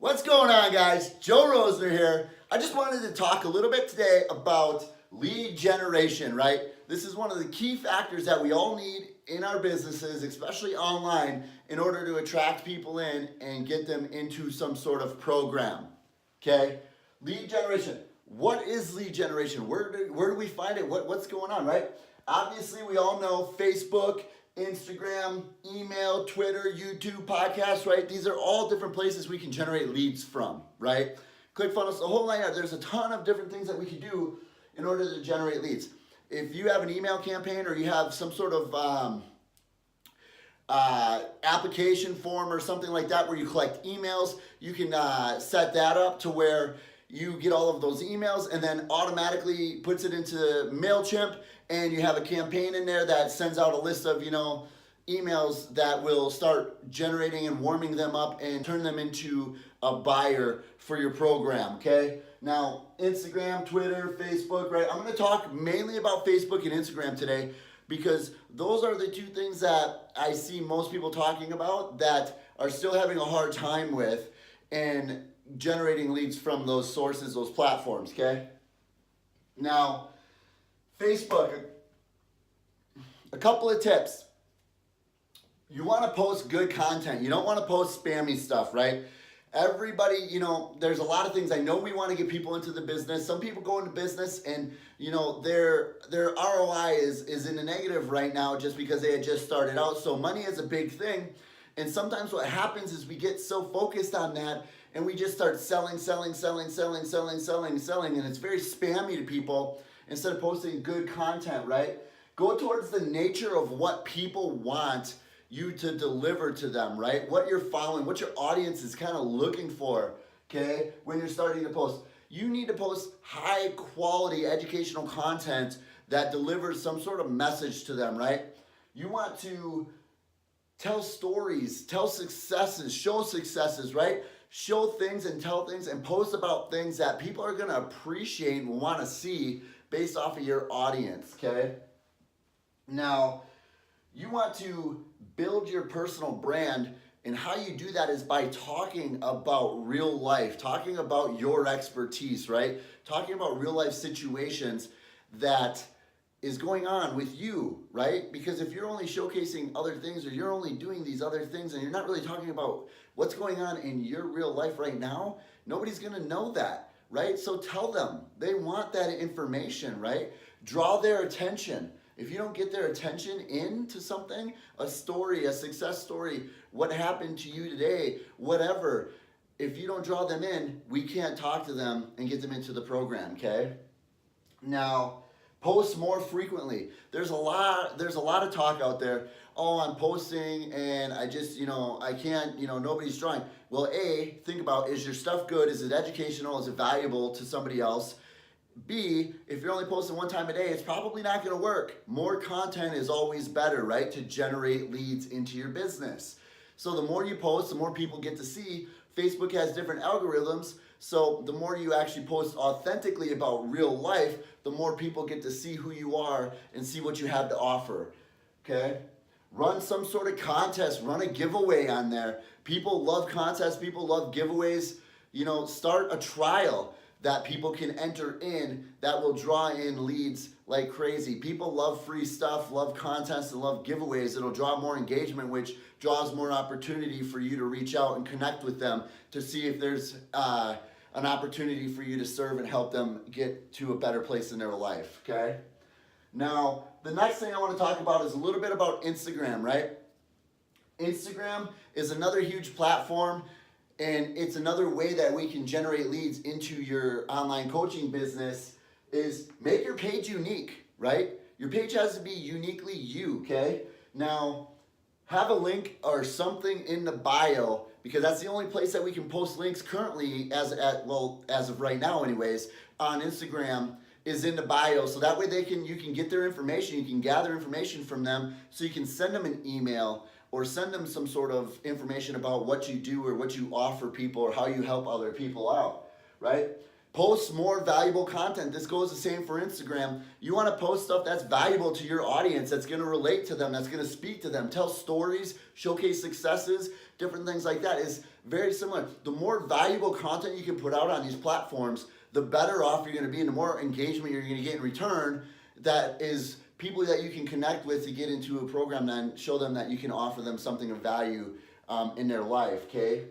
What's going on, guys? Joe Rosner here. I just wanted to talk a little bit today about lead generation, right? This is one of the key factors that we all need in our businesses, especially online, in order to attract people in and get them into some sort of program. Okay? Lead generation. What is lead generation? Where do we find it? What's going on, right? Obviously, we all know Facebook, Instagram, email, Twitter, YouTube, podcasts, right? These are all different places we can generate leads from, right? ClickFunnels, the whole line. There's a ton of different things that we can do in order to generate leads. If you have an email campaign or you have some sort of application form or something like that where you collect emails, you can set that up to where you get all of those emails and then automatically puts it into MailChimp, and you have a campaign in there that sends out a list of, emails that will start generating and warming them up and turn them into a buyer for your program, okay? Now, Instagram, Twitter, Facebook, right? I'm gonna talk mainly about Facebook and Instagram today because those are the two things that I see most people talking about that are still having a hard time with and generating leads from those sources, those platforms, okay? Now, Facebook, a couple of tips. You want to post good content. You don't want to post spammy stuff, right? Everybody, there's a lot of things. I know we want to get people into the business. Some people go into business and, their ROI is in the negative right now just because they had just started out. So money is a big thing. And sometimes what happens is we get so focused on that and we just start selling, and it's very spammy to people instead of posting good content, right? Go towards the nature of what people want you to deliver to them, right? What you're following, what your audience is kind of looking for, okay? When you're starting to post. You need to post high quality educational content that delivers some sort of message to them, right? You want to tell stories, tell successes, show successes, right? Show things and tell things and post about things that people are gonna appreciate and want to see based off of your audience, okay? Now, you want to build your personal brand, and how you do that is by talking about real life, talking about your expertise, right? Talking about real life situations that is going on with you, right? Because if you're only showcasing other things or you're only doing these other things and you're not really talking about what's going on in your real life right now, nobody's gonna know that, right? So tell them. They want that information, right? Draw their attention. If you don't get their attention into something, a story, a success story, what happened to you today, whatever, if you don't draw them in, we can't talk to them and get them into the program, okay? Now, post more frequently. There's a lot of talk out there. Oh, I'm posting and I just, I can't, nobody's drawing. Well, A, think about, is your stuff good? Is it educational? Is it valuable to somebody else? B, if you're only posting one time a day, it's probably not gonna work. More content is always better, right? To generate leads into your business. So the more you post, the more people get to see. Facebook has different algorithms. So the more you actually post authentically about real life, the more people get to see who you are and see what you have to offer, okay? Run some sort of contest, run a giveaway on there. People love contests, people love giveaways. Start a trial that people can enter in that will draw in leads like crazy. People love free stuff, love contests, and love giveaways. It'll draw more engagement, which draws more opportunity for you to reach out and connect with them to see if there's an opportunity for you to serve and help them get to a better place in their life, okay? Now, the next thing I want to talk about is a little bit about Instagram, right? Instagram is another huge platform, and it's another way that we can generate leads into your online coaching business is make your page unique, right? Your page has to be uniquely you, okay? Now, have a link or something in the bio because that's the only place that we can post links currently as of right now anyways, on Instagram is in the bio. So that way you can get their information, you can gather information from them so you can send them an email or send them some sort of information about what you do or what you offer people or how you help other people out, right? Post more valuable content. This goes the same for Instagram. You want to post stuff that's valuable to your audience, that's going to relate to them, that's going to speak to them. Tell stories, showcase successes, different things like that. Is very similar. The more valuable content you can put out on these platforms, the better off you're going to be and the more engagement you're going to get in return. That is people that you can connect with to get into a program and show them that you can offer them something of value in their life, okay?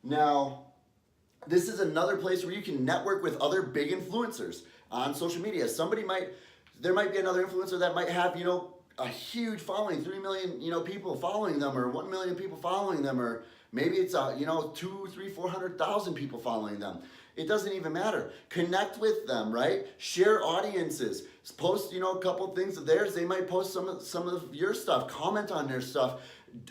Now, this is another place where you can network with other big influencers on social media. There might be another influencer that might have, a huge following, 3 million, people following them, or 1 million people following them, or maybe it's, 2, 3, 400,000 people following them. It doesn't even matter. Connect with them, right? Share audiences. Post, a couple things of theirs. They might post some of your stuff. Comment on their stuff.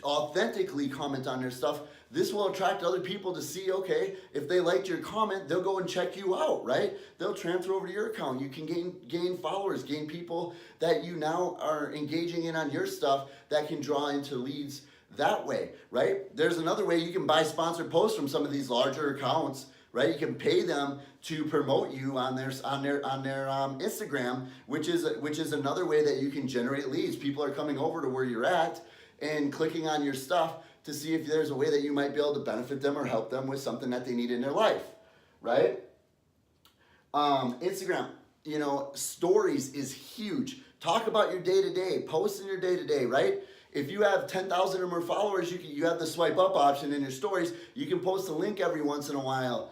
Authentically comment on their stuff. This will attract other people to see, okay, if they liked your comment, they'll go and check you out, right? They'll transfer over to your account. You can gain followers, gain people that you now are engaging in on your stuff that can draw into leads that way, right? There's another way you can buy sponsored posts from some of these larger accounts, right? You can pay them to promote you on their Instagram, which is another way that you can generate leads. People are coming over to where you're at and clicking on your stuff to see if there's a way that you might be able to benefit them or help them with something that they need in their life, right? Instagram, stories is huge. Talk about your day-to-day, post in your day-to-day, right? If you have 10,000 or more followers, you have the swipe up option in your stories. You can post a link every once in a while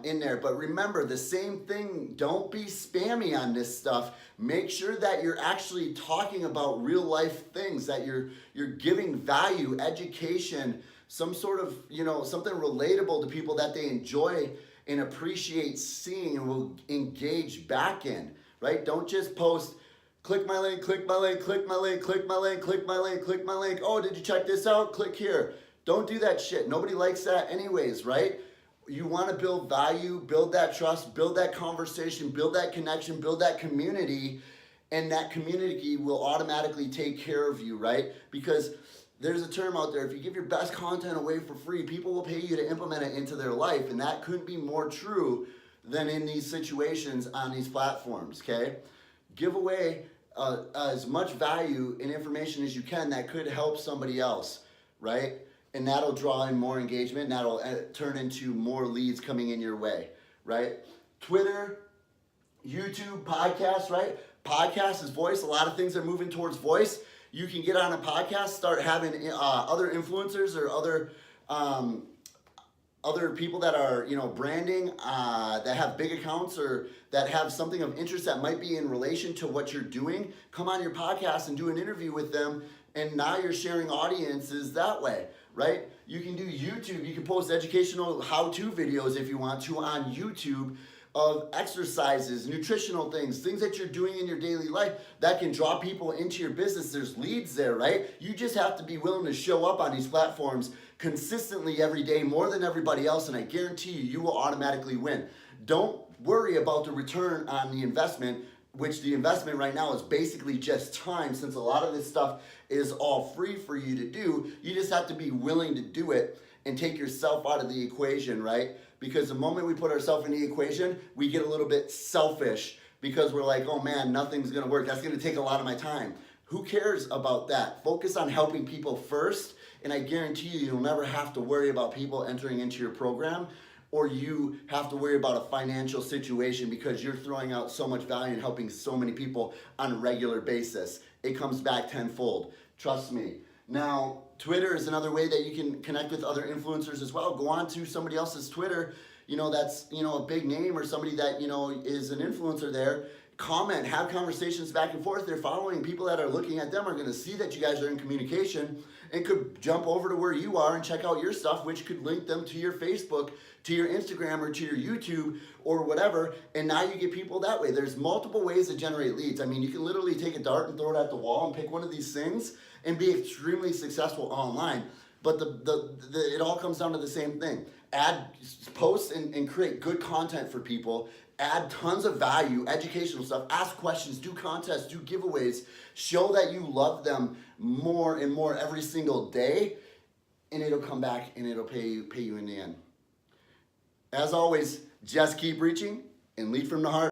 in there. But remember, the same thing, don't be spammy on this stuff. Make sure that you're actually talking about real life things, that you're giving value, education, some sort of, something relatable to people that they enjoy and appreciate seeing and will engage back in, right? Don't just post, click my link, click my link, click my link, click my link, click my link, click my link. Oh, did you check this out? Click here. Don't do that shit. Nobody likes that anyways, right? You want to build value, build that trust, build that conversation, build that connection, build that community, and that community will automatically take care of you, right? Because there's a term out there, if you give your best content away for free, people will pay you to implement it into their life, and that couldn't be more true than in these situations on these platforms, okay? Give away as much value and information as you can that could help somebody else, right? And that'll draw in more engagement, and that'll turn into more leads coming in your way, right? Twitter, YouTube, podcasts, right? Podcast is voice. A lot of things are moving towards voice. You can get on a podcast, start having other influencers or other people that are, branding, that have big accounts or that have something of interest that might be in relation to what you're doing. Come on your podcast and do an interview with them, and now you're sharing audiences that way, right? You can do YouTube. You can post educational how-to videos if you want to on YouTube of exercises, nutritional things that you're doing in your daily life that can draw people into your business. There's leads there, right? You just have to be willing to show up on these platforms consistently every day, more than everybody else, and I guarantee you will automatically win. Don't worry about the return on the investment, which the investment right now is basically just time, since a lot of this stuff is all free for you to do. You just have to be willing to do it and take yourself out of the equation, right? Because the moment we put ourselves in the equation, we get a little bit selfish because we're like, oh man, nothing's gonna work. That's gonna take a lot of my time. Who cares about that? Focus on helping people first, and I guarantee you, you'll never have to worry about people entering into your program, or you have to worry about a financial situation because you're throwing out so much value and helping so many people on a regular basis. It comes back tenfold. Trust me. Now, Twitter is another way that you can connect with other influencers as well. Go on to somebody else's Twitter, that's, a big name or somebody that, is an influencer there. Comment, have conversations back and forth. They're following people that are looking at them are going to see that you guys are in communication and could jump over to where you are and check out your stuff, which could link them to your Facebook, to your Instagram, or to your YouTube or whatever. And now you get people that way. There's multiple ways to generate leads. I mean, you can literally take a dart and throw it at the wall and pick one of these things and be extremely successful online. But it all comes down to the same thing. Post and create good content for people. Add tons of value, educational stuff, ask questions, do contests, do giveaways, show that you love them more and more every single day, and it'll come back and it'll pay you in the end. As always, Just keep reaching and lead from the heart.